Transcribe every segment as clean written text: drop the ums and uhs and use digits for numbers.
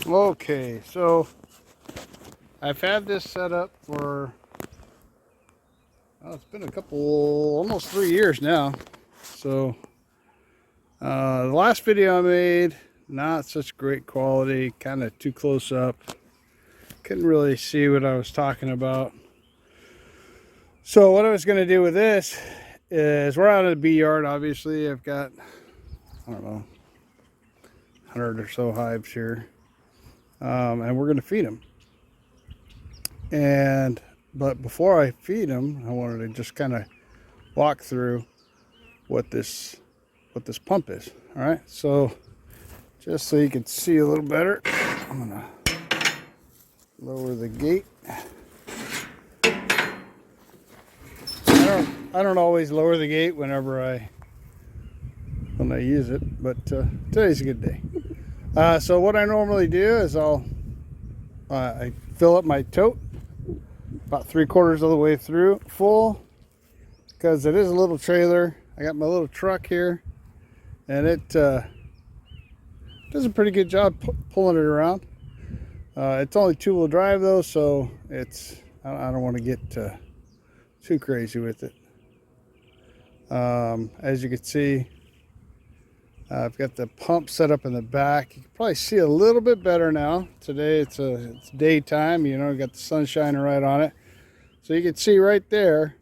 Okay, so I've had this set up for, it's been a couple, almost 3 years now. So the last video I made, not such great quality, kind of too close up. Couldn't really see what I was talking about. So what I was going to do with this is, we're out of the bee yard, obviously. I've got, I don't know, 100 or so hives here. And we're going to feed them. But before I feed them, I wanted to just kind of walk through what this pump is. All right, so just so you can see a little better, I'm gonna lower the gate. I don't always lower the gate when I use it, but today's a good day. So what I normally do is I fill up my tote about 3/4 of the way through full, because it is a little trailer. I got my little truck here, and it does a pretty good job pulling it around. It's only 2-wheel drive though, so I don't want to get too crazy with it. As you can see, I've got the pump set up in the back. You can probably see a little bit better now. Today it's daytime, you know, got the sun shining right on it. So you can see right there,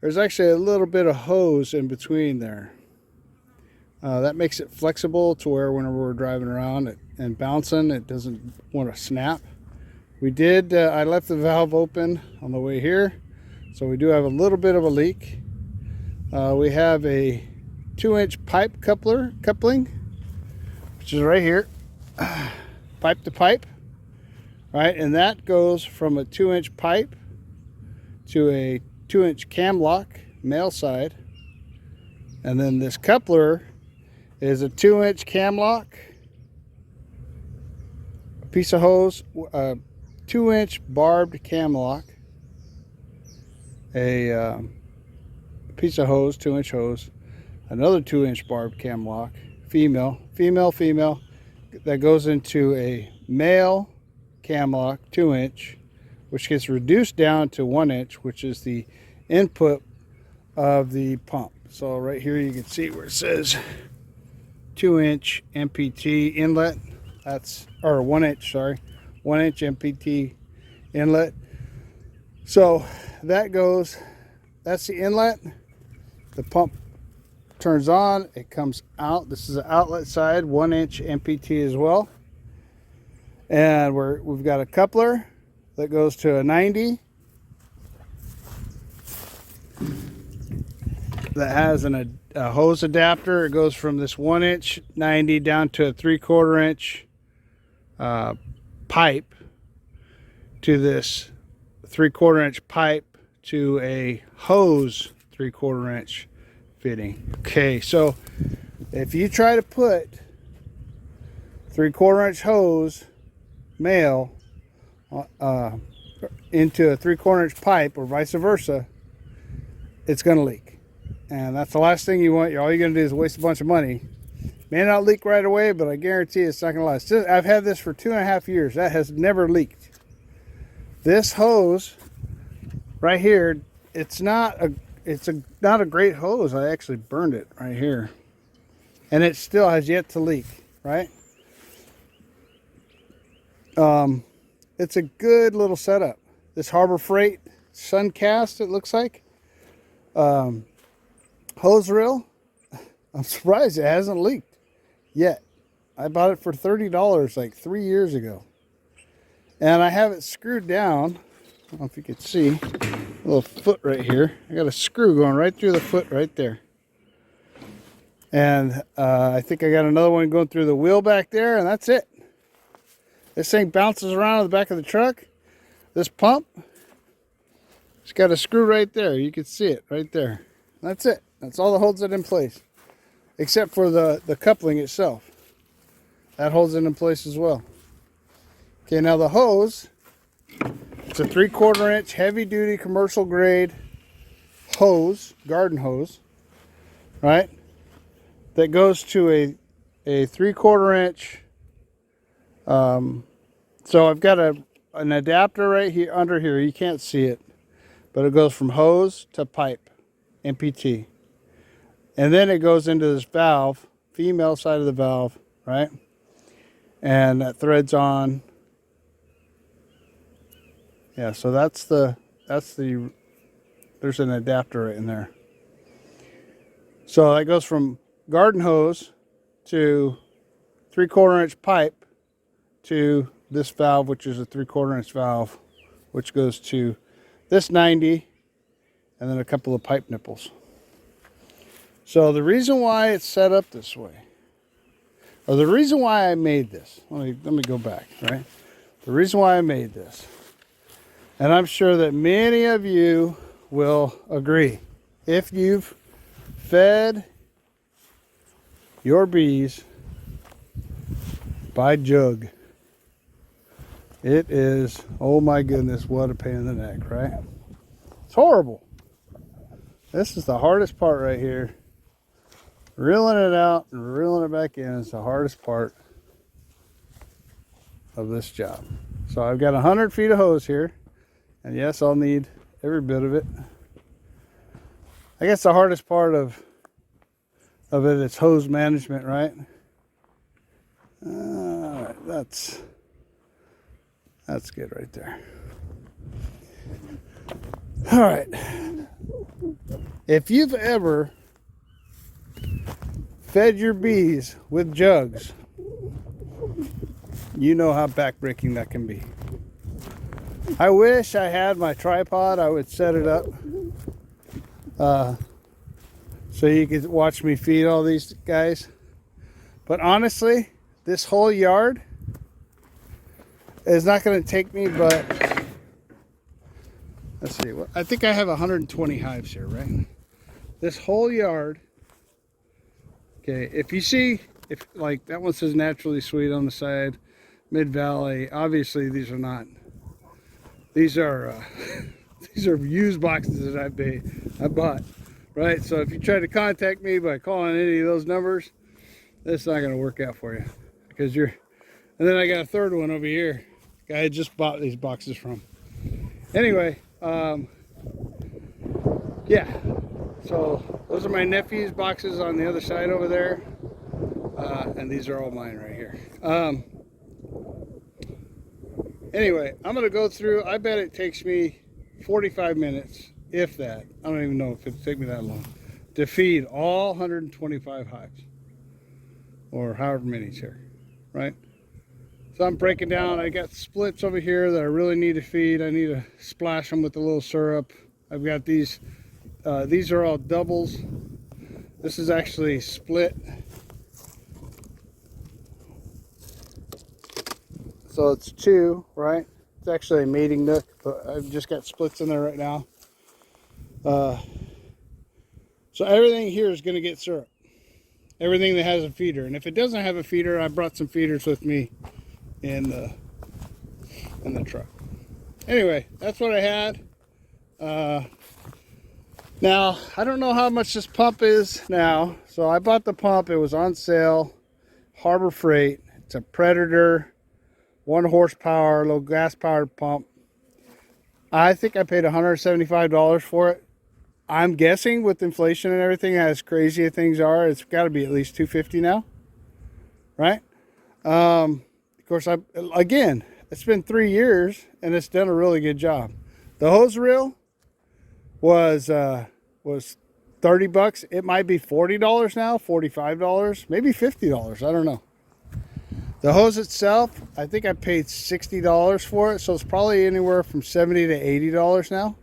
there's actually a little bit of hose in between there. That makes it flexible to where whenever we're driving around and bouncing, it doesn't want to snap. I left the valve open on the way here, so we do have a little bit of a leak. We have a 2-inch pipe coupling, which is right here, pipe to pipe, right? And that goes from a 2-inch pipe to a 2-inch cam lock, male side. And then this coupler is a 2-inch cam lock, a piece of hose, a 2-inch barbed cam lock, a piece of hose, 2-inch hose, another 2-inch barbed cam lock, female, that goes into a male cam lock, 2-inch, which gets reduced down to 1-inch, which is the input of the pump. So right here you can see where it says 2-inch MPT inlet. Or 1-inch, sorry, 1-inch MPT inlet. So that's the inlet. The pump turns on, it comes out. This is the outlet side, 1-inch MPT as well. And we've got a coupler that goes to a 90 that has a hose adapter. It goes from this 1-inch 90 down to a 3/4 inch pipe, to this 3/4 inch pipe to a hose 3/4 inch fitting. Okay, so if you try to put 3/4 inch hose male into a 3/4 inch pipe, or vice versa, it's going to leak. And that's the last thing you want. All you're going to do is waste a bunch of money. May not leak right away, but I guarantee it's not going to last. I've had this for 2.5 years. That has never leaked. This hose right here, it's not a great hose. I actually burned it right here, and it still has yet to leak, right? It's a good little setup. This Harbor Freight Suncast, it looks like. Hose reel, I'm surprised it hasn't leaked yet. I bought it for $30 like 3 years ago. And I have it screwed down. I don't know if you can see a little foot right here. I got a screw going right through the foot right there. And I think I got another one going through the wheel back there, and that's it. This thing bounces around on the back of the truck. This pump, it's got a screw right there. You can see it right there. That's it. That's all that holds it in place, except for the coupling itself. That holds it in place as well. Okay, now the hose, it's a 3/4 inch heavy duty commercial grade hose, garden hose, right? That goes to a 3/4 inch So I've got an adapter right here under here. You can't see it, but it goes from hose to pipe, MPT. And then it goes into this valve, female side of the valve, right? And that threads on. Yeah, so that's the, there's an adapter right in there. So that goes from garden hose to 3/4 inch pipe to this valve, which is a 3/4 inch valve, which goes to this 90 and then a couple of pipe nipples. So the reason why it's set up this way, or the reason why I made this, let me go back, right? The reason why I made this, and I'm sure that many of you will agree, if you've fed your bees by jug, it is, oh my goodness, what a pain in the neck, right? It's horrible. This is the hardest part right here. Reeling it out and reeling it back in is the hardest part of this job. So I've got 100 feet of hose here, and yes, I'll need every bit of it. I guess the hardest part of it is hose management, right? All right, that's good right there. All right. If you've ever fed your bees with jugs, you know how backbreaking that can be. I wish I had my tripod. I would set it up so you could watch me feed all these guys. But honestly, this whole yard is not going to take me but, let's see, I think I have 120 hives here, right? This whole yard. Okay, if you see, if like that one says naturally sweet on the side, mid-valley, obviously these are not. These are these are used boxes that I bought, right? So if you try to contact me by calling any of those numbers, that's not going to work out for you, because you're. And then I got a third one over here. Guy I just bought these boxes from. Anyway, yeah. So those are my nephew's boxes on the other side over there, and these are all mine right here. Anyway, I'm gonna go through. I bet it takes me 45 minutes, if that. I don't even know if it'll take me that long to feed all 125 hives, or however many's here, right? So I'm breaking down. I got splits over here that I really need to feed. I need to splash them with a little syrup. I've got these. These are all doubles. This is actually split. So it's two, right? It's actually a mating nook, but I've just got splits in there right now. So everything here is going to get syrup. Everything that has a feeder. And if it doesn't have a feeder, I brought some feeders with me in the truck. Anyway, that's what I had. Now, I don't know how much this pump is now. So I bought the pump. It was on sale. Harbor Freight. It's a Predator. 1 horsepower, low gas powered pump. I think I paid $175 for it. I'm guessing with inflation and everything, as crazy as things are, it's got to be at least $250 now, right? Of course, again, it's been 3 years and it's done a really good job. The hose reel was 30 bucks. It might be $40 now, $45, maybe $50. I don't know. The hose itself, I think I paid $60 for it, so it's probably anywhere from $70 to $80 now.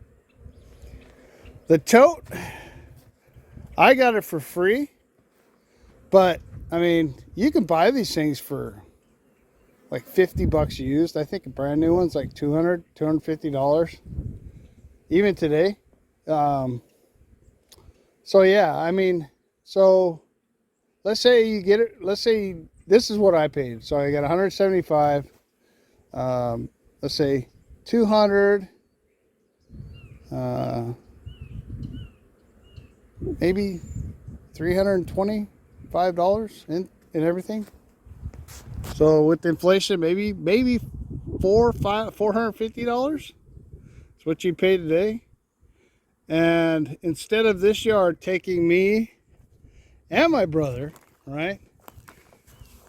The tote, I got it for free, but I mean, you can buy these things for like 50 bucks used. I think a brand new one's like $200, $250, even today. So yeah, I mean, so let's say you get it, let's say this is what I paid. So I got 175, let's say 200, maybe $325 in everything. So with inflation, maybe $450. That's what you pay today. And instead of this yard taking me and my brother, right?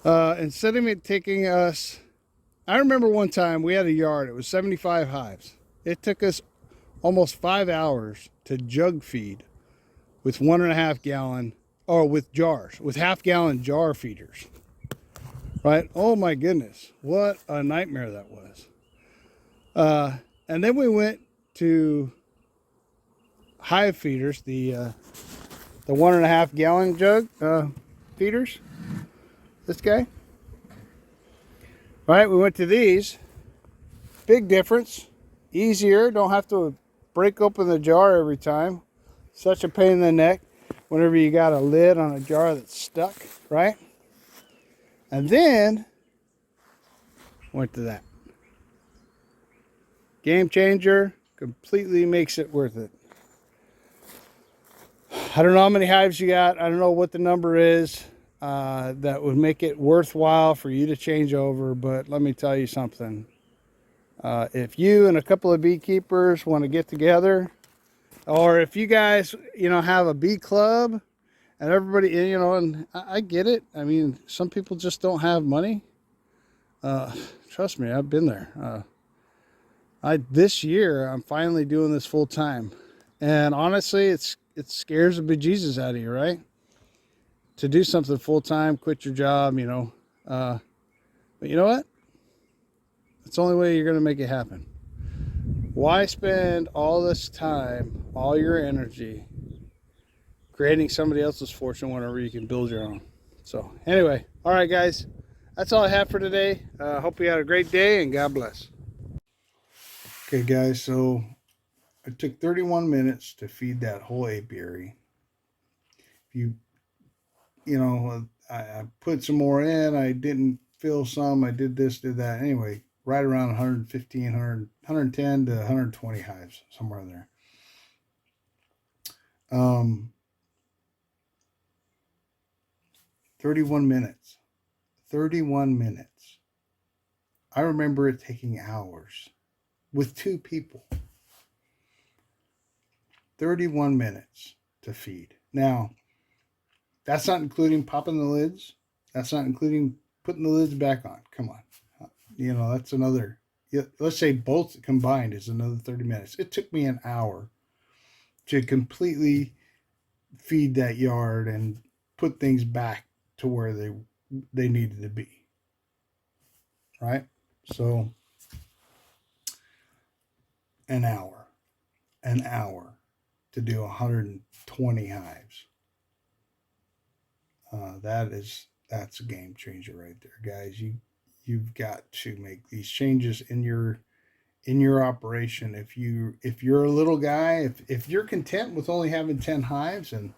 Instead of it taking us, I remember one time we had a yard, it was 75 hives. It took us almost 5 hours to jug feed with 1.5 gallon, or with jars, with half-gallon jar feeders, right? Oh my goodness, what a nightmare that was. And then we went to hive feeders, the 1.5 gallon jug feeders. This guy, right? We went to these. Big difference, easier. Don't have to break open the jar every time. Such a pain in the neck whenever you got a lid on a jar that's stuck, right? And then went to that. Game changer, completely makes it worth it. I don't know how many hives you got. I don't know what the number is that would make it worthwhile for you to change over, but let me tell you something. If you and a couple of beekeepers want to get together, or if you guys, have a bee club and everybody, and I get it. I mean, some people just don't have money. Trust me, I've been there. This year, I'm finally doing this full time. And honestly, it scares the bejesus out of you, right? To do something full time, quit your job, but you know what? It's the only way you're going to make it happen. Why spend all this time, all your energy, creating somebody else's fortune whenever you can build your own? So anyway, all right, guys, that's all I have for today. Hope you had a great day, and God bless. Okay, guys, so I took 31 minutes to feed that whole apiary. I put some more in. I didn't fill some. I did this, did that. Anyway, right around 115, 100, 110 to 120 hives, somewhere in there. 31 minutes. 31 minutes. I remember it taking hours with 2 people. 31 minutes to feed. Now, that's not including popping the lids. That's not including putting the lids back on. Come on. That's another, let's say both combined is another 30 minutes. It took me an hour to completely feed that yard and put things back to where they needed to be. Right? So an hour to do 120 hives. That's a game changer right there, guys. You've got to make these changes in your operation. If you're a little guy, if you're content with only having 10 hives and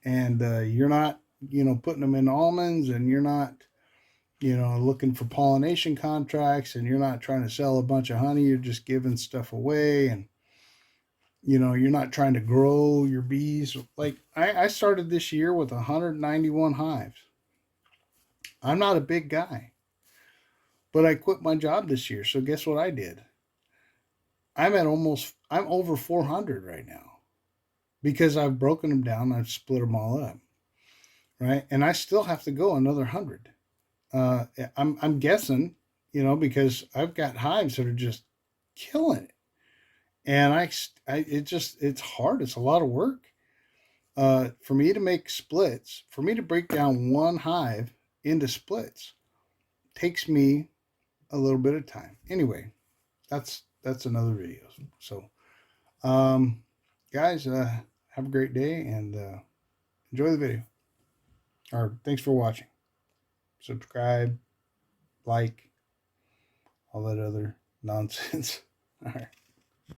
you're not putting them in almonds, and you're not looking for pollination contracts, and you're not trying to sell a bunch of honey, you're just giving stuff away, and you're not trying to grow your bees. Like I started this year with 191 hives. I'm not a big guy, but I quit my job this year. So guess what I did? I'm over 400 right now, because I've broken them down. I've split them all up. Right. And I still have to go another 100. I'm guessing, because I've got hives that are just killing it. And it's hard. It's a lot of work. For me to make splits, for me to break down one hive into splits, takes me a little bit of time. Anyway, that's another video. So, guys, have a great day, and enjoy the video. Or thanks for watching. Subscribe, like, all that other nonsense. All right.